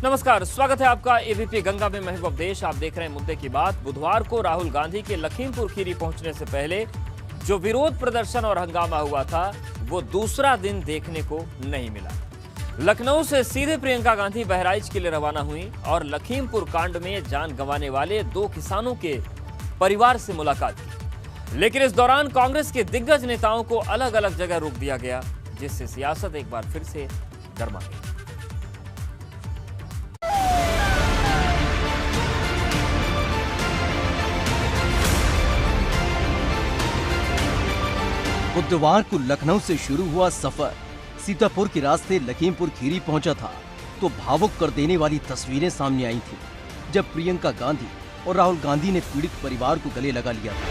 नमस्कार, स्वागत है आपका एबीपी गंगा में। मैं उपदेश, आप देख रहे हैं मुद्दे की बात। बुधवार को राहुल गांधी के लखीमपुर खीरी पहुंचने से पहले जो विरोध प्रदर्शन और हंगामा हुआ था, वो दूसरा दिन देखने को नहीं मिला। लखनऊ से सीधे प्रियंका गांधी बहराइच के लिए रवाना हुई और लखीमपुर कांड में जान गंवाने वाले 2 किसानों के परिवार से मुलाकात की। लेकिन इस दौरान कांग्रेस के दिग्गज नेताओं को अलग अलग जगह रोक दिया गया, जिससे सियासत एक बार फिर से गर्मा गई। बुधवार को लखनऊ से शुरू हुआ सफर सीतापुर के रास्ते लखीमपुर खीरी पहुंचा था तो भावुक कर देने वाली तस्वीरें सामने आई थीं, जब प्रियंका गांधी और राहुल गांधी ने पीड़ित परिवार को गले लगा लिया था।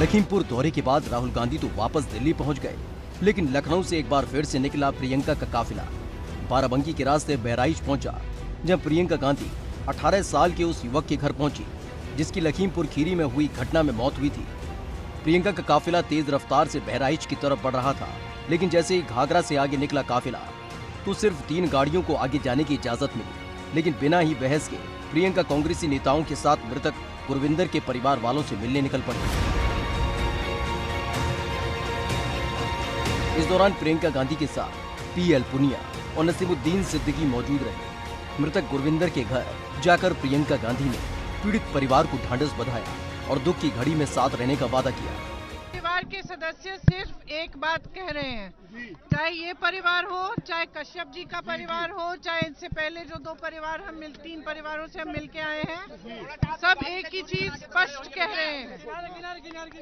लखीमपुर दौरे के बाद राहुल गांधी तो वापस दिल्ली पहुंच गए, लेकिन लखनऊ से एक बार फिर से निकला प्रियंका का काफिला। बाराबंकी के रास्ते बहराइच पहुंचा, जब प्रियंका गांधी 18 साल के उस युवक के घर पहुंची जिसकी लखीमपुर खीरी में हुई घटना में मौत हुई थी। प्रियंका का काफिला तेज रफ्तार से बहराइच की तरफ बढ़ रहा था, लेकिन जैसे ही घाघरा से आगे निकला काफिला तो सिर्फ 3 गाड़ियों को आगे जाने की इजाजत मिली। लेकिन बिना ही बहस के प्रियंका कांग्रेसी नेताओं के साथ मृतक गुरविंदर के परिवार वालों से मिलने निकल पड़ी। इस दौरान प्रियंका गांधी के साथ पीएल पुनिया और नसीमुद्दीन सिद्दीकी मौजूद रहे। मृतक गुरविंदर के घर जाकर प्रियंका गांधी ने पीड़ित परिवार को ढांढस बंधाया और दुख की घड़ी में साथ रहने का वादा किया। परिवार के सदस्य सिर्फ एक बात कह रहे हैं, चाहे ये परिवार हो, चाहे कश्यप जी का परिवार हो, चाहे इनसे पहले जो 2 परिवार 3 परिवारों से हम मिलके आए हैं, सब एक ही चीज स्पष्ट कह रहे हैं।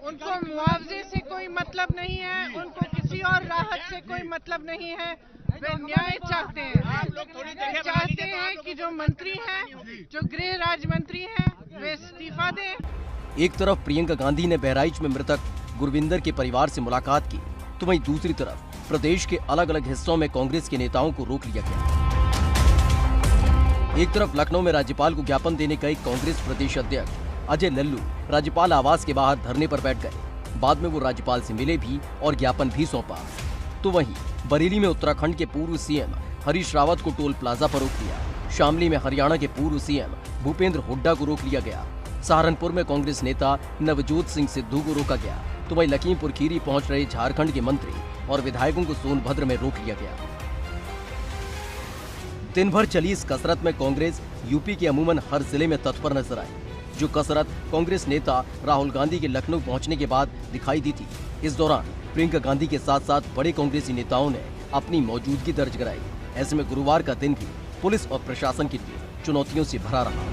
उनको मुआवजे से कोई मतलब नहीं है, उनको किसी और राहत से कोई मतलब नहीं है। वे न्याय चाहते हैं, चाहते हैं कि जो मंत्री हैं, जो गृह राज्य मंत्री हैं, वे इस्तीफा दें। एक तरफ प्रियंका गांधी ने बहराइच में मृतक गुरविंदर के परिवार से मुलाकात की, तो वहीं दूसरी तरफ प्रदेश के अलग अलग हिस्सों में कांग्रेस के नेताओं को रोक लिया गया। एक तरफ लखनऊ में राज्यपाल को ज्ञापन देने गए कांग्रेस प्रदेश अध्यक्ष अजय लल्लू राज्यपाल आवास के बाहर धरने पर बैठ गए। बाद में वो राज्यपाल से मिले भी और ज्ञापन भी सौंपा। तो वहीं बरेली में उत्तराखंड के पूर्व सीएम हरीश रावत को टोल प्लाजा पर रोक दिया। शामली में हरियाणा के पूर्व सीएम भूपेंद्र हुड्डा को रोक लिया गया। सहारनपुर में कांग्रेस नेता नवजोत सिंह सिद्धू को रोका गया। तो वहीं लखीमपुर खीरी पहुंच रहे झारखंड के मंत्री और विधायकों को सोनभद्र में रोक लिया गया। दिन भर चली इस कसरत में कांग्रेस यूपी के अमूमन हर जिले में तत्पर नजर आई। जो कसरत कांग्रेस नेता राहुल गांधी के लखनऊ पहुंचने के बाद दिखाई दी थी, इस दौरान प्रियंका गांधी के साथ साथ बड़े कांग्रेसी नेताओं ने अपनी मौजूदगी दर्ज कराई। ऐसे में गुरुवार का दिन भी पुलिस और प्रशासन के लिए चुनौतियों से भरा रहा।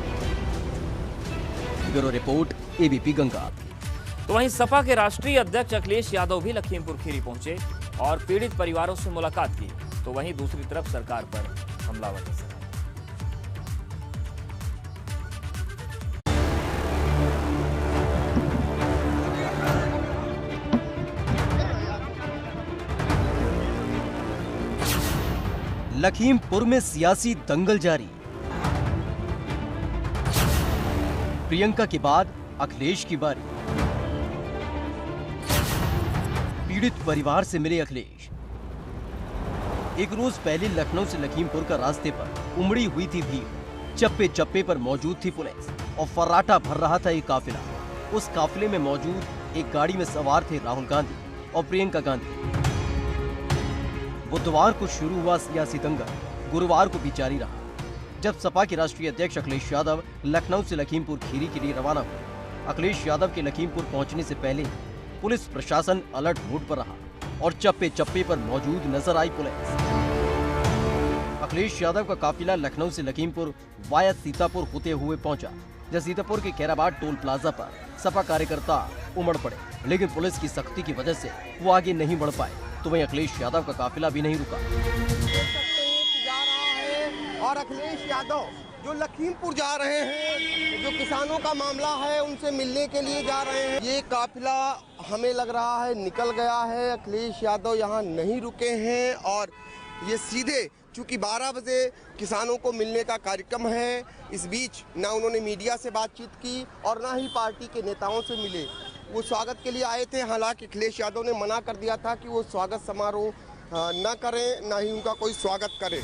Bureau report, ABP Ganga. तो वहीं सपा के राष्ट्रीय अध्यक्ष अखिलेश यादव भी लखीमपुर खीरी पहुंचे और पीड़ित परिवारों से मुलाकात की। तो वहीं दूसरी तरफ सरकार पर हमलावर नजर आए। लखीमपुर में सियासी दंगल जारी। प्रियंका के बाद अखिलेश की बारी। पीड़ित परिवार से मिले अखिलेश। एक रोज पहले लखनऊ से लखीमपुर का रास्ते पर उमड़ी हुई थी भीड़। चप्पे चप्पे पर मौजूद थी पुलिस और फर्राटा भर रहा था एक काफिला। उस काफिले में मौजूद एक गाड़ी में सवार थे राहुल गांधी और प्रियंका गांधी। बुधवार को शुरू हुआ सियासी दंगल गुरुवार को भी जारी रहा, जब सपा के राष्ट्रीय अध्यक्ष अखिलेश यादव लखनऊ से लखीमपुर खीरी के लिए रवाना हुए। अखिलेश यादव के लखीमपुर पहुंचने से पहले पुलिस प्रशासन अलर्ट मोड पर रहा और चप्पे चप्पे पर मौजूद नजर आई पुलिस। अखिलेश यादव का काफिला लखनऊ से लखीमपुर वाया सीतापुर होते हुए पहुंचा, जब सीतापुर के खैराबाद टोल प्लाजा पर सपा कार्यकर्ता उमड़ पड़े, लेकिन पुलिस की सख्ती की वजह से वो आगे नहीं बढ़ पाए। तो वहीं अखिलेश यादव का काफिला भी नहीं रुका। जा रहा है और अखिलेश यादव जो लखीमपुर जा रहे हैं, जो किसानों का मामला है उनसे मिलने के लिए जा रहे हैं। ये काफिला हमें लग रहा है निकल गया है। अखिलेश यादव यहाँ नहीं रुके हैं और ये सीधे, चूंकि 12 बजे किसानों को मिलने का कार्यक्रम है, इस बीच ना उन्होंने मीडिया से बातचीत की और ना ही पार्टी के नेताओं से मिले। वो स्वागत के लिए आए थे, हालांकि अखिलेश यादव ने मना कर दिया था कि वो स्वागत समारोह न करें, न ही उनका कोई स्वागत करे।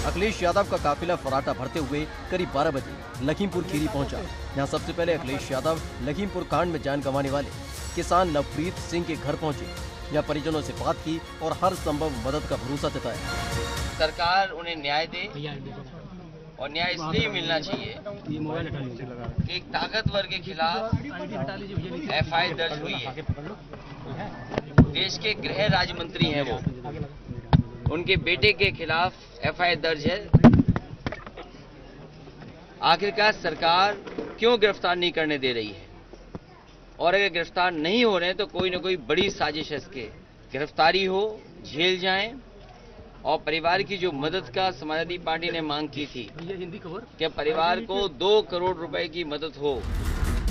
अखिलेश यादव का काफिला फराटा भरते हुए करीब 12 बजे लखीमपुर खीरी पहुंचा। यहाँ सबसे पहले अखिलेश यादव लखीमपुर कांड में जान गंवाने वाले किसान नवप्रीत सिंह के घर पहुंचे। यहाँ परिजनों से बात की और हर संभव मदद का भरोसा जताया। सरकार उन्हें न्याय दे और न्याय इसलिए मिलना चाहिए कि एक ताकतवर के खिलाफ एफआईआर दर्ज हुई है। देश के गृह राज्य मंत्री हैं वो, उनके बेटे के खिलाफ एफआईआर दर्ज है। आखिरकार सरकार क्यों गिरफ्तार नहीं करने दे रही है? और अगर गिरफ्तार नहीं हो रहे हैं तो कोई न कोई बड़ी साजिश है इसके। गिरफ्तारी हो, जेल जाएं और परिवार की जो मदद का समाजवादी पार्टी ने मांग की थी कि परिवार को 2 करोड़ रुपए की मदद हो।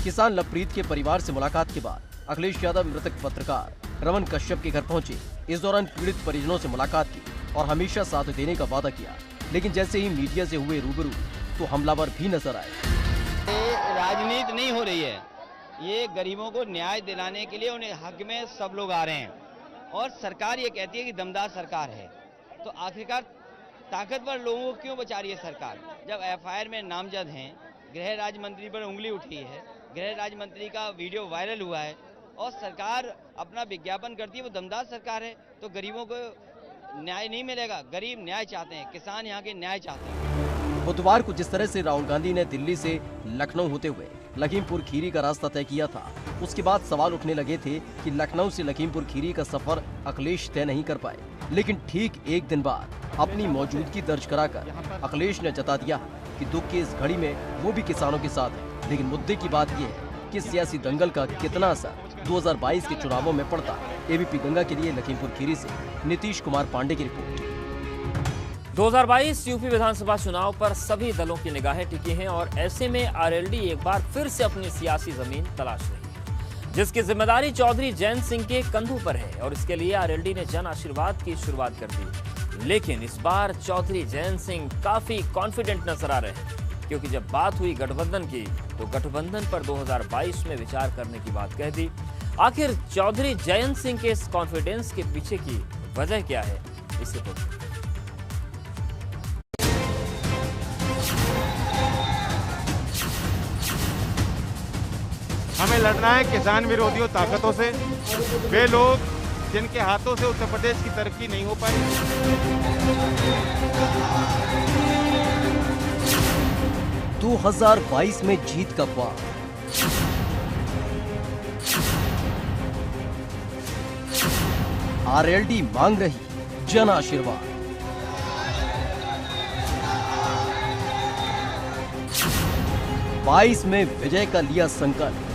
किसान नवप्रीत के परिवार से मुलाकात के बाद अखिलेश यादव मृतक पत्रकार रमन कश्यप के घर पहुंचे। इस दौरान पीड़ित परिजनों से मुलाकात की और हमेशा साथ देने का वादा किया, लेकिन जैसे ही मीडिया से हुए रूबरू तो हमलावर भी नजर आए। राजनीति नहीं हो रही है, ये गरीबों को न्याय दिलाने के लिए उन्हें हक में सब लोग आ रहे हैं और सरकार ये कहती है कि दमदार सरकार है। तो आखिरकार ताकतवर लोगों को क्यों बचा रही है सरकार? जब एफआईआर में नामजद हैं, गृह राज्य मंत्री पर उंगली उठी है, गृह राज्य मंत्री का वीडियो वायरल हुआ है और सरकार अपना विज्ञापन करती है, वो दमदार सरकार है, तो गरीबों को न्याय नहीं मिलेगा। गरीब न्याय चाहते हैं, किसान यहाँ के न्याय चाहते हैं। बुधवार को जिस तरह से राहुल गांधी ने दिल्ली से लखनऊ होते हुए लखीमपुर खीरी का रास्ता तय किया था, उसके बाद सवाल उठने लगे थे कि लखनऊ से लखीमपुर खीरी का सफर अखिलेश तय नहीं कर पाए। लेकिन ठीक एक दिन बाद अपनी मौजूदगी दर्ज कराकर अखिलेश ने जता दिया कि दुख की इस घड़ी में वो भी किसानों के साथ है। लेकिन मुद्दे की बात यह है कि सियासी दंगल का कितना असर 2022 के चुनावों में पड़ता। एबीपी गंगा के लिए लखीमपुर खीरी से नीतीश कुमार पांडे की रिपोर्ट। 2022 यूपी विधानसभा चुनाव पर सभी दलों की निगाहें टिकी हैं और ऐसे में आरएलडी एक बार फिर से अपनी सियासी जमीन तलाश रही है, जिसकी जिम्मेदारी चौधरी जयंत सिंह के कंधों पर है और इसके लिए आरएलडी ने जन आशीर्वाद की शुरुआत कर दी। लेकिन इस बार चौधरी जयंत सिंह काफी कॉन्फिडेंट नजर आ रहे हैं, क्योंकि जब बात हुई गठबंधन की तो गठबंधन पर 2022 में विचार करने की बात कह दी। आखिर चौधरी जयंत सिंह के इस कॉन्फिडेंस के पीछे की वजह क्या है, इसे देखिए। हमें लड़ना है किसान विरोधियों ताकतों से, वे लोग जिनके हाथों से उत्तर प्रदेश की तरक्की नहीं हो पाई। 2022 में जीत का ख्वाब, आरएलडी मांग रही जन आशीर्वाद। बाईस में विजय का लिया संकल्प।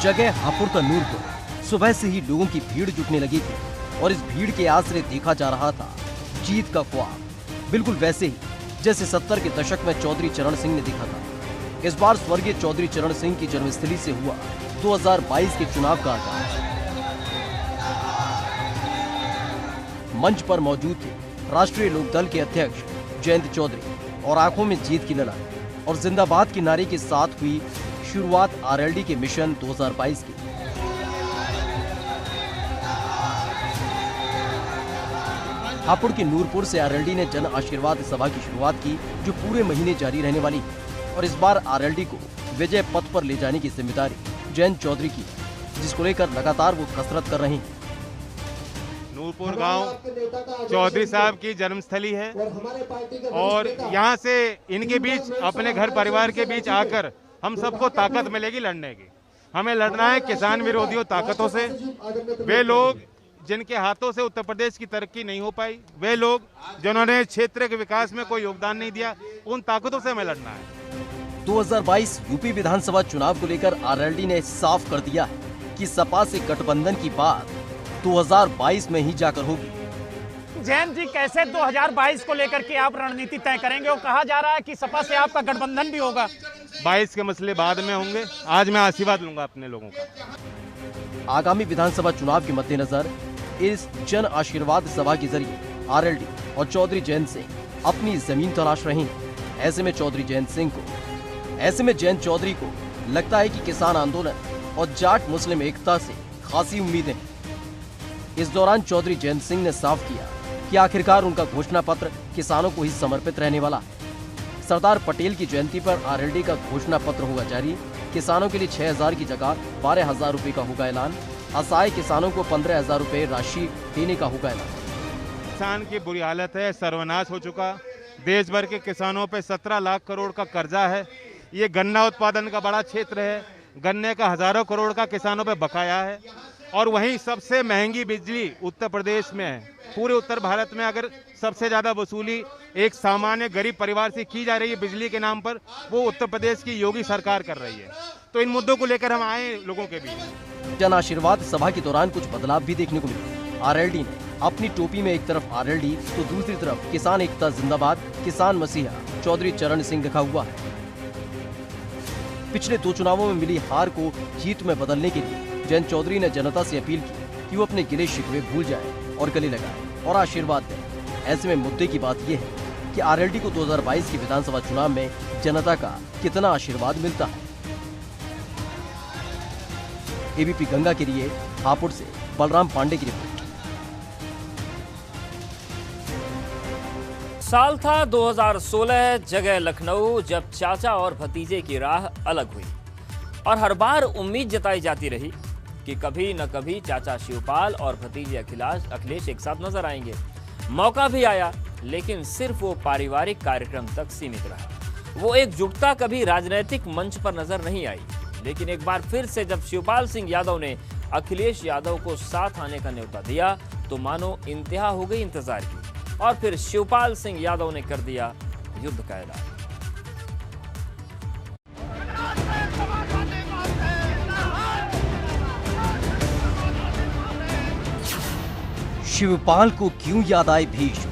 जगह हापुड़ का नूरपुर। सुबह से ही लोगों की भीड़ जुटने लगी थी और इस भीड़ के आसरे देखा जा रहा था जीत का ख्वाब, बिल्कुल वैसे ही जैसे 70 के दशक में चौधरी चरण सिंह ने देखा था। इस बार स्वर्गीय चौधरी चरण सिंह की जन्मस्थली से हुआ 2022 के चुनाव का आगाज। मंच पर मौजूद थे राष्ट्रीय लोकदल के अध्यक्ष जयंत चौधरी और आंखों में जीत की ललक और जिंदाबाद के नारे के साथ हुई शुरुआत आरएलडी के मिशन 2022 की। हापुड़ के नूरपुर से आरएलडी ने जन आशीर्वाद सभा की शुरुआत की, जो पूरे महीने जारी रहने वाली है और इस बार आरएलडी को विजय पथ पर ले जाने की जिम्मेदारी जयंत चौधरी की, जिसको लेकर लगातार वो कसरत कर रहे हैं। नूरपुर गांव चौधरी साहब की जन्मस्थली है और यहां से इनके बीच, अपने घर परिवार के बीच आकर हम सबको ताकत मिलेगी लड़ने की। हमें लड़ना है किसान विरोधियों ताकतों से, वे लोग जिनके हाथों से उत्तर प्रदेश की तरक्की नहीं हो पाई, वे लोग जिन्होंने क्षेत्र के विकास में कोई योगदान नहीं दिया, उन ताकतों से हमें लड़ना है। 2022 यूपी विधानसभा चुनाव को लेकर आरएलडी ने साफ कर दिया है कि सपा से गठबंधन की बात 2022 में ही जाकर होगी। जयंत जी, कैसे 2022 को लेकर के आप रणनीति तय करेंगे? वो कहा जा रहा है कि सपा से आपका गठबंधन भी होगा। 22 के मसले बाद में होंगे, आज मैं आशीर्वाद लूंगा अपने लोगों का। आगामी विधानसभा चुनाव के मद्देनजर इस जन आशीर्वाद सभा के जरिए आरएलडी और चौधरी जयंत सिंह अपनी जमीन तलाश रहे हैं। ऐसे में जयंत चौधरी को लगता है कि किसान आंदोलन और जाट मुस्लिम एकता से खासी उम्मीदें हैं। इस दौरान चौधरी जयंत सिंह ने साफ किया कि आखिरकार उनका घोषणा पत्र किसानों को ही समर्पित रहने वाला है। सरदार पटेल की जयंती पर आरएलडी का घोषणा पत्र होगा जारी। किसानों के लिए 6,000 की जगह 12,000 रुपए का होगा ऐलान। असहाय किसानों को 15,000 रुपए राशि देने का होगा ऐलान। किसान की बुरी हालत है, सर्वनाश हो चुका। देश भर के किसानों पे 17 लाख करोड़ का कर्जा है। ये गन्ना उत्पादन का बड़ा क्षेत्र है, गन्ने का हजारों करोड़ का किसानों पे बकाया है। और वहीं सबसे महंगी बिजली उत्तर प्रदेश में है। पूरे उत्तर भारत में अगर सबसे ज्यादा वसूली एक सामान्य गरीब परिवार से की जा रही है बिजली के नाम पर, वो उत्तर प्रदेश की योगी सरकार कर रही है। तो इन मुद्दों को लेकर हम आए लोगों के बीच। जन आशीर्वाद सभा के दौरान कुछ बदलाव भी देखने को मिले। आरएलडी ने अपनी टोपी में एक तरफ आरएलडी तो दूसरी तरफ किसान एकता जिंदाबाद, किसान मसीहा चौधरी चरण सिंह लिखा हुआ है। पिछले 2 चुनावों में मिली हार को जीत में बदलने के लिए जयंत चौधरी ने जनता से अपील की कि वो अपने गिले शिकवे भूल जाए और गले लगाए और आशीर्वाद दें। ऐसे में मुद्दे की बात यह है कि आरएलडी को 2022 के विधानसभा चुनाव में जनता का कितना आशीर्वाद मिलता है। एबीपी गंगा के लिए हापुड़ से बलराम पांडे की रिपोर्ट। साल था 2016, जगह लखनऊ, जब चाचा और भतीजे की राह अलग हुई और हर बार उम्मीद जताई जाती रही कि कभी न कभी चाचा शिवपाल और भतीजे अखिलेश एक साथ नजर आएंगे। मौका भी आया, लेकिन सिर्फ वो पारिवारिक कार्यक्रम तक सीमित रहा। वो एकजुटता कभी राजनीतिक मंच पर नजर नहीं आई। लेकिन एक बार फिर से जब शिवपाल सिंह यादव ने अखिलेश यादव को साथ आने का न्योता दिया तो मानो इंतहा हो गई इंतजार की। और फिर शिवपाल सिंह यादव ने कर दिया युद्ध का ऐलान। शिवपाल को क्यों याद आए भीष्म?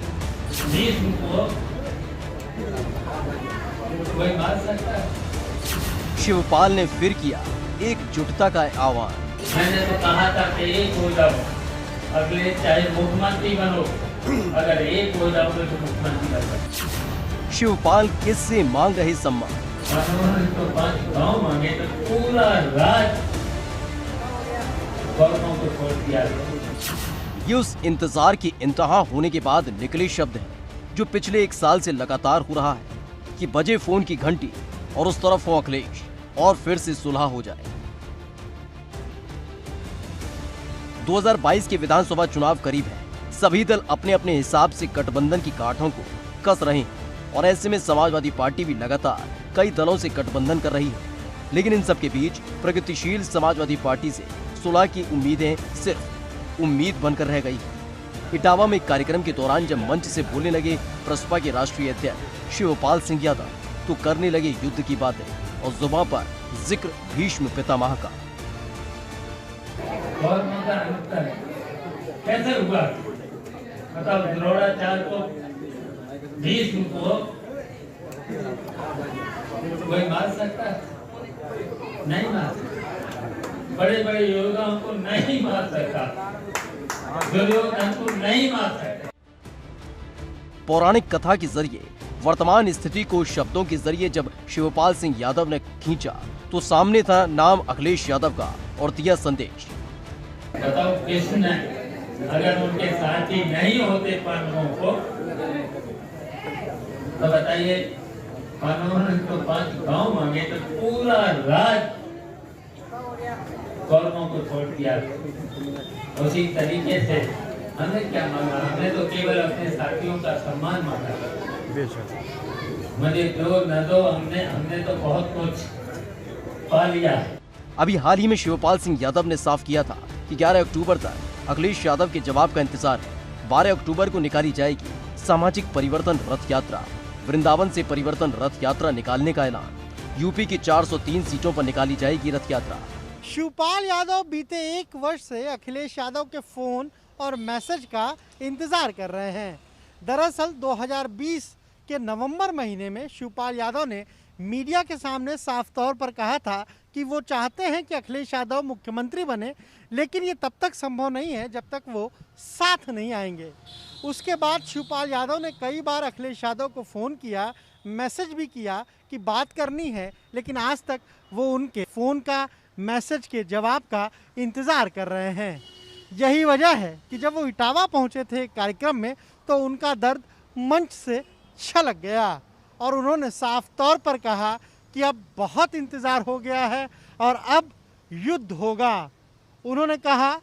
शिवपाल ने फिर किया एकजुटता का आह्वान। मैंने तो कहा था कि एक हो जाओ, अगले चाहे मुख्यमंत्री बनो, अगर एक हो जाओ तो मुख्यमंत्री बनो। शिवपाल किससे मांग रहे सम्मान? तो 5 गाँव मांगे तो पूरा राज गौरवों को छोड़ दिया। ये उस इंतजार की इंतहा होने के बाद निकले शब्द हैं जो पिछले 1 साल से लगातार हो रहा है कि बजे फोन की घंटी और उस तरफ हो अखिलेश और फिर से सुलह हो जाए। 2022 के विधानसभा चुनाव करीब है। सभी दल अपने अपने हिसाब से गठबंधन की गांठों को कस रहे हैं और ऐसे में समाजवादी पार्टी भी लगातार कई दलों से गठबंधन कर रही है। लेकिन इन सब के बीच प्रगतिशील समाजवादी पार्टी से सुलह की उम्मीदें सिर्फ उम्मीद बनकर रह गई। इटावा में एक कार्यक्रम के दौरान जब मंच से बोलने लगे प्रसपा के राष्ट्रीय अध्यक्ष शिवपाल सिंह यादव तो करने लगे युद्ध की बातें और जुबान पर जिक्र भीष्म पितामह का। कैसे हुआ बताओ? द्रोणाचार्य को भीष्म को कोई मार सकता है? नहीं मार सकता। बड़े बड़े योद्धाओं को नहीं मार सकता, दुर्योधन को नहीं मार सकता। पौराणिक कथा के जरिए वर्तमान स्थिति को शब्दों के जरिए जब शिवपाल सिंह यादव ने खींचा तो सामने था नाम अखिलेश यादव का और दिया संदेश। बताओ कृष्ण अगर उनके साथी नहीं होते पांडवों को तो बताइए, पांडवों ने तो 5 गाँव मांगे तो पूरा राज कौरवों को छोड़ दिया। उसी तरीके से हमने क्या मांगा? हमने तो केवल अपने साथियों का सम्मान मांगा। मुझे दो न दो, हमने तो बहुत कुछ पा लिया। अभी हाल ही में शिवपाल सिंह यादव ने साफ किया था कि 11 अक्टूबर तक अखिलेश यादव के जवाब का इंतजार है। 12 अक्टूबर को निकाली जाएगी सामाजिक परिवर्तन रथ यात्रा। वृंदावन से परिवर्तन रथ यात्रा निकालने का ऐलान। यूपी की 403 सीटों पर निकाली जाएगी रथ यात्रा। शिवपाल यादव बीते 1 वर्ष से अखिलेश यादव के फोन और मैसेज का इंतजार कर रहे हैं। दरअसल 2020 के नवंबर महीने में शिवपाल यादव ने मीडिया के सामने साफ तौर पर कहा था कि वो चाहते हैं कि अखिलेश यादव मुख्यमंत्री बने, लेकिन ये तब तक संभव नहीं है जब तक वो साथ नहीं आएंगे। उसके बाद शिवपाल यादव ने कई बार अखिलेश यादव को फ़ोन किया, मैसेज भी किया कि बात करनी है, लेकिन आज तक वो उनके फ़ोन का, मैसेज के जवाब का इंतज़ार कर रहे हैं। यही वजह है कि जब वो इटावा पहुंचे थे कार्यक्रम में तो उनका दर्द मंच से छलक गया और उन्होंने साफ तौर पर कहा कि अब बहुत इंतज़ार हो गया है और अब युद्ध होगा। उन्होंने कहा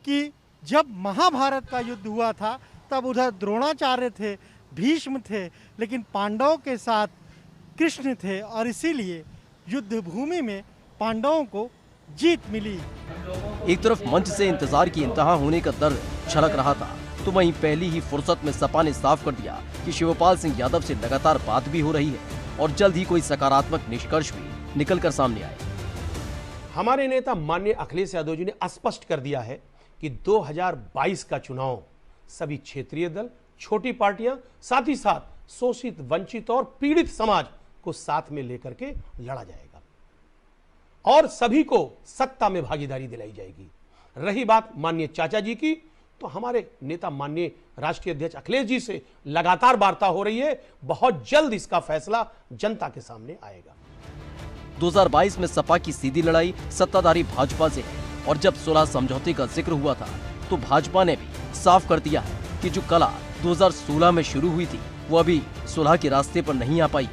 कि जब महाभारत का युद्ध हुआ था तब उधर द्रोणाचार्य थे, भीष्म थे, लेकिन पांडवों के साथ कृष्ण थे और इसीलिए युद्ध भूमि में पांडवों को जीत मिली। एक तरफ मंच से इंतजार की इंतहा होने का दर्द छलक रहा था तो वहीं पहली ही फुर्सत में सपा ने साफ कर दिया कि शिवपाल सिंह यादव से लगातार बात भी हो रही है और जल्द ही कोई सकारात्मक निष्कर्ष भी निकल कर सामने आए। हमारे नेता माननीय अखिलेश यादव जी ने स्पष्ट कर दिया है कि 2022 का चुनाव सभी क्षेत्रीय दल, छोटी पार्टियां, साथ ही साथ शोषित, वंचित और पीड़ित समाज को साथ में लेकर के लड़ा जाएगा और सभी को सत्ता में भागीदारी दिलाई जाएगी। रही बात माननीय चाचा जी की, तो हमारे नेता माननीय राष्ट्रीय अध्यक्ष अखिलेश जी से लगातार वार्ता हो रही है। बहुत जल्द इसका फैसला जनता के सामने आएगा। 2022 में सपा की सीधी लड़ाई सत्ताधारी भाजपा से है और जब सुलह समझौते का जिक्र हुआ था तो भाजपा ने भी साफ कर दिया है कि जो कला 2016 में शुरू हुई थी वो अभी सुलह के रास्ते पर नहीं आ पाई।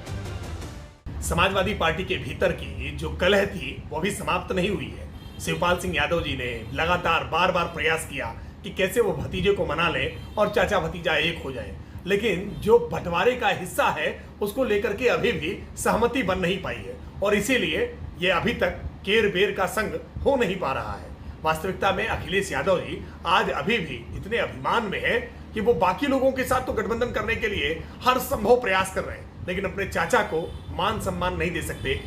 समाजवादी पार्टी के भीतर की जो कलह थी वो भी समाप्त नहीं हुई है। शिवपाल सिंह यादव जी ने लगातार बार बार प्रयास किया कि कैसे वो भतीजे को मना ले और चाचा भतीजा एक हो जाए, लेकिन जो बंटवारे का हिस्सा है उसको लेकर के अभी भी सहमति बन नहीं पाई है और इसीलिए ये अभी तक केर बेर का संग हो नहीं पा रहा है। वास्तविकता में अखिलेश यादव जी आज अभी भी इतने अभिमान में है कि वो बाकी लोगों के साथ तो गठबंधन करने के लिए हर संभव प्रयास कर रहे हैं, लेकिन अपने चाचा को मान सम्मान नहीं दे सकते।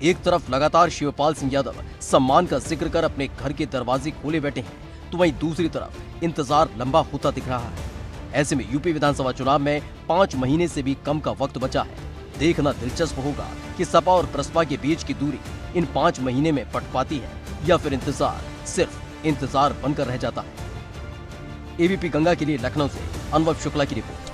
एक तरफ लगातार शिवपाल सिंह यादव सम्मान का जिक्र कर अपने घर के दरवाजे खोले बैठे हैं तो वहीं दूसरी तरफ इंतजार लंबा होता दिख रहा है। ऐसे में यूपी विधानसभा चुनाव में 5 महीने से भी कम का वक्त बचा है। देखना दिलचस्प होगा कि सपा और प्रसपा के बीच की दूरी इन 5 महीने में पट पाती है या फिर इंतजार सिर्फ इंतजार बनकर रह जाता है। एबीपी गंगा के लिए लखनऊ से अनुभव शुक्ला की रिपोर्ट।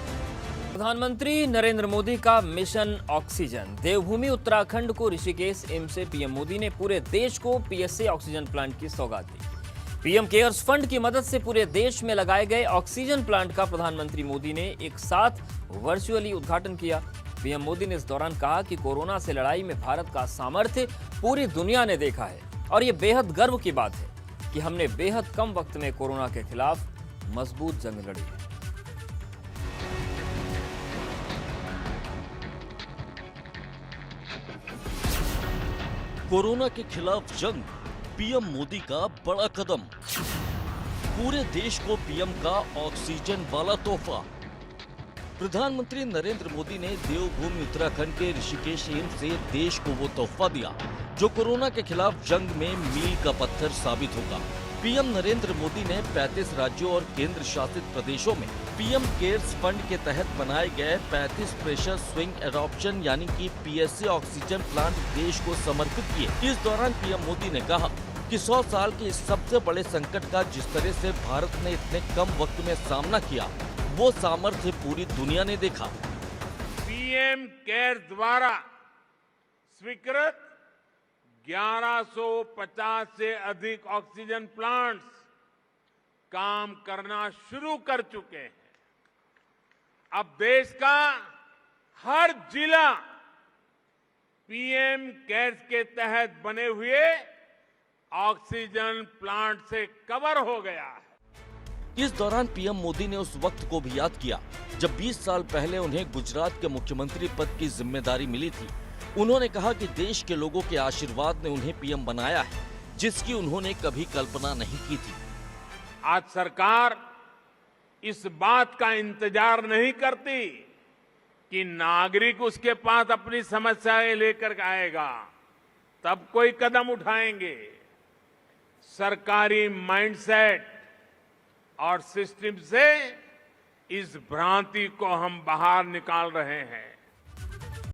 प्रधानमंत्री नरेंद्र मोदी का मिशन ऑक्सीजन। देवभूमि उत्तराखंड को ऋषिकेश एम्स से पीएम मोदी ने पूरे देश को पीएसए ऑक्सीजन प्लांट की सौगात दी। पीएम केयर्स फंड की मदद से पूरे देश में लगाए गए ऑक्सीजन प्लांट का प्रधानमंत्री मोदी ने एक साथ वर्चुअली उद्घाटन किया। पीएम मोदी ने इस दौरान कहा कि कोरोना से लड़ाई में भारत का सामर्थ्य पूरी दुनिया ने देखा है और ये बेहद गर्व की बात है कि हमने बेहद कम वक्त में कोरोना के खिलाफ मजबूत जंग लड़ी है। कोरोना के खिलाफ जंग, पीएम मोदी का बड़ा कदम। पूरे देश को पीएम का ऑक्सीजन वाला तोहफा। प्रधानमंत्री नरेंद्र मोदी ने देवभूमि उत्तराखंड के ऋषिकेश एम्स से देश को वो तोहफा दिया जो कोरोना के खिलाफ जंग में मील का पत्थर साबित होगा। पीएम नरेंद्र मोदी ने 35 राज्यों और केंद्र शासित प्रदेशों में पीएम केयर्स फंड के तहत बनाए गए 35 प्रेशर स्विंग एडॉप्शन यानी कि पीएसए ऑक्सीजन प्लांट देश को समर्पित किए। इस दौरान पीएम मोदी ने कहा कि 100 साल के इस सबसे बड़े संकट का जिस तरह से भारत ने इतने कम वक्त में सामना किया वो सामर्थ्य पूरी दुनिया ने देखा। पीएम केयर्स द्वारा स्वीकृत 1150 से अधिक ऑक्सीजन प्लांट्स काम करना शुरू कर चुके हैं। अब देश का हर जिला पीएम केयर्स के तहत बने हुए ऑक्सीजन प्लांट से कवर हो गया है। इस दौरान पीएम मोदी ने उस वक्त को भी याद किया जब 20 साल पहले उन्हें गुजरात के मुख्यमंत्री पद की जिम्मेदारी मिली थी। उन्होंने कहा कि देश के लोगों के आशीर्वाद ने उन्हें पीएम बनाया है जिसकी उन्होंने कभी कल्पना नहीं की थी। आज सरकार इस बात का इंतजार नहीं करती कि नागरिक उसके पास अपनी समस्याएं लेकर आएगा तब कोई कदम उठाएंगे। सरकारी माइंडसेट और सिस्टम से इस भ्रांति को हम बाहर निकाल रहे हैं।